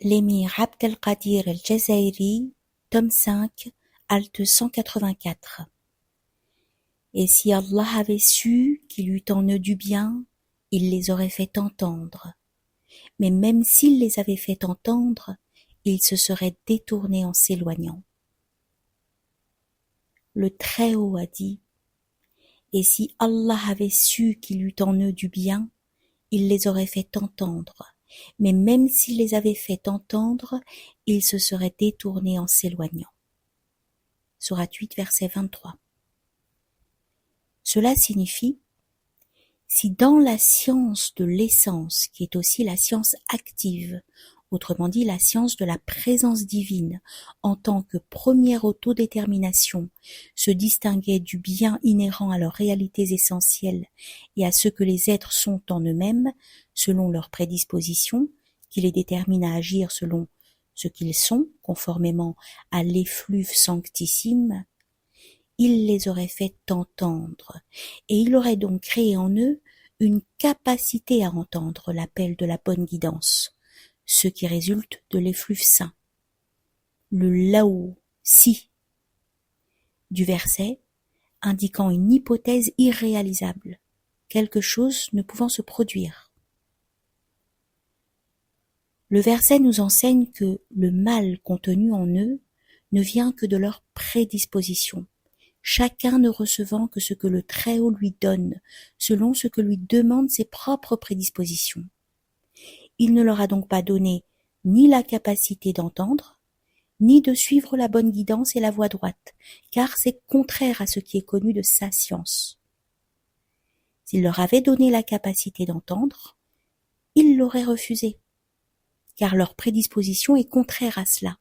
L'émir Abdelkadir el-Jazairi, tome 5, halte 184. Et si Allah avait su qu'il eût en eux du bien, il les aurait fait entendre. Mais même s'il les avait fait entendre, ils se seraient détournés en s'éloignant. Le Très-Haut a dit, et si Allah avait su qu'il eût en eux du bien, il les aurait fait entendre. Mais même s'il les avait fait entendre, ils se seraient détournés en s'éloignant. Sourate 8, verset 23. Cela signifie, si dans la science de l'essence, qui est aussi la science active, autrement dit la science de la présence divine, en tant que première autodétermination, se distinguait du bien inhérent à leurs réalités essentielles et à ce que les êtres sont en eux-mêmes, selon leurs prédispositions, qui les déterminent à agir selon ce qu'ils sont, conformément à l'effluve sanctissime, il les aurait fait entendre, et il aurait donc créé en eux une capacité à entendre l'appel de la bonne guidance, ce qui résulte de l'effluve saint. Le Lao, si, du verset, indiquant une hypothèse irréalisable, quelque chose ne pouvant se produire. Le verset nous enseigne que le mal contenu en eux ne vient que de leur prédisposition, chacun ne recevant que ce que le Très-Haut lui donne, selon ce que lui demandent ses propres prédispositions. Il ne leur a donc pas donné ni la capacité d'entendre, ni de suivre la bonne guidance et la voie droite, car c'est contraire à ce qui est connu de sa science. S'il leur avait donné la capacité d'entendre, ils l'auraient refusé, car leur prédisposition est contraire à cela.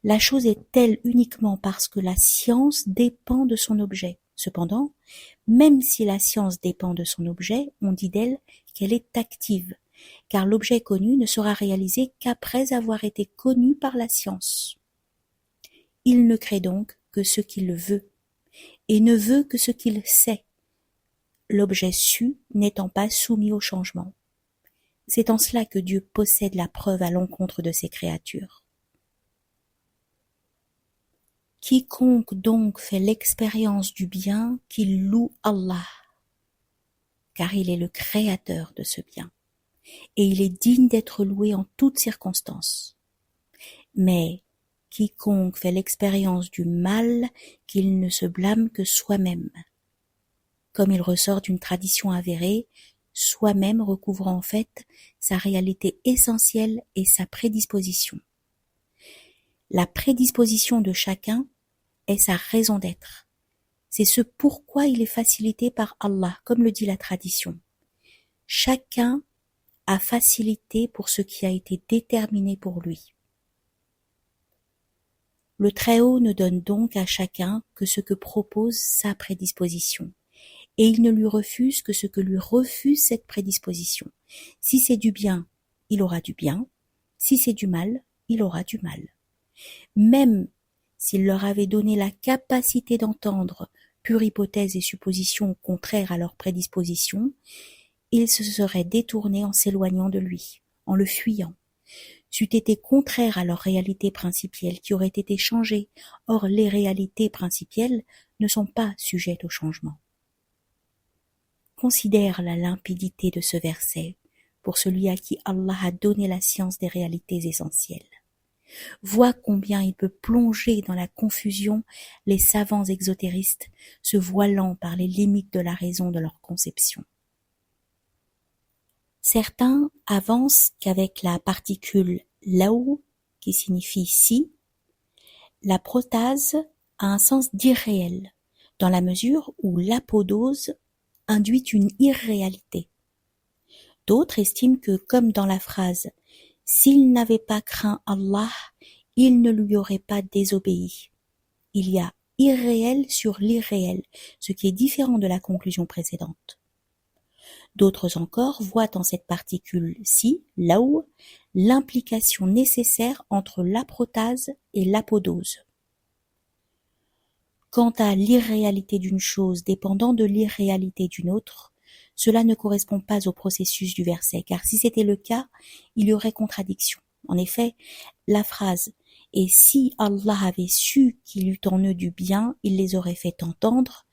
La chose est telle uniquement parce que la science dépend de son objet. Cependant, même si la science dépend de son objet, on dit d'elle qu'elle est active, car l'objet connu ne sera réalisé qu'après avoir été connu par la science. Il ne crée donc que ce qu'il veut, et ne veut que ce qu'il sait, l'objet su n'étant pas soumis au changement. C'est en cela que Dieu possède la preuve à l'encontre de ses créatures. Quiconque donc fait l'expérience du bien, qu'il loue Allah, car il est le créateur de ce bien, et il est digne d'être loué en toutes circonstances. Mais quiconque fait l'expérience du mal, qu'il ne se blâme que soi-même. Comme il ressort d'une tradition avérée, soi-même recouvre en fait sa réalité essentielle et sa prédisposition. La prédisposition de chacun est sa raison d'être. C'est ce pourquoi il est facilité par Allah, comme le dit la tradition. Chacun a facilité pour ce qui a été déterminé pour lui. Le Très-Haut ne donne donc à chacun que ce que propose sa prédisposition, et il ne lui refuse que ce que lui refuse cette prédisposition. Si c'est du bien, il aura du bien, si c'est du mal, il aura du mal. Même s'il leur avait donné la capacité d'entendre, pure hypothèse et supposition contraires à leur prédisposition, ils se seraient détournés en s'éloignant de lui, en le fuyant. C'eût été contraire à leur réalité principielle qui aurait été changée. Or, les réalités principielles ne sont pas sujettes au changement. Considère la limpidité de ce verset pour celui à qui Allah a donné la science des réalités essentielles. Vois combien il peut plonger dans la confusion les savants exotéristes, se voilant par les limites de la raison de leur conception. Certains avancent qu'avec la particule laou, qui signifie si, la protase a un sens d'irréel, dans la mesure où l'apodose induit une irréalité. D'autres estiment que, comme dans la phrase « S'il n'avait pas craint Allah, il ne lui aurait pas désobéi », il y a irréel sur l'irréel, ce qui est différent de la conclusion précédente. D'autres encore voient en cette particule si, laou, l'implication nécessaire entre l'aprotase et l'apodose. Quant à l'irréalité d'une chose dépendant de l'irréalité d'une autre, Cela ne correspond pas au processus du verset, car si c'était le cas, il y aurait contradiction. En effet, la phrase « Et si Allah avait su qu'il eût en eux du bien, il les aurait fait entendre »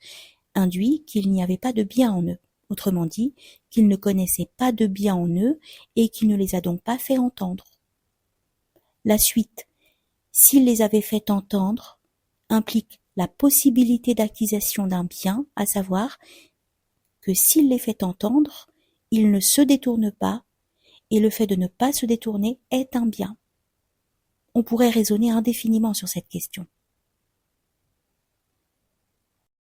induit qu'il n'y avait pas de bien en eux. Autrement dit, qu'il ne connaissait pas de bien en eux et qu'il ne les a donc pas fait entendre. La suite, s'il les avait fait entendre, implique la possibilité d'acquisition d'un bien, à savoir que s'il les fait entendre, ils ne se détournent pas, et le fait de ne pas se détourner est un bien. On pourrait raisonner indéfiniment sur cette question.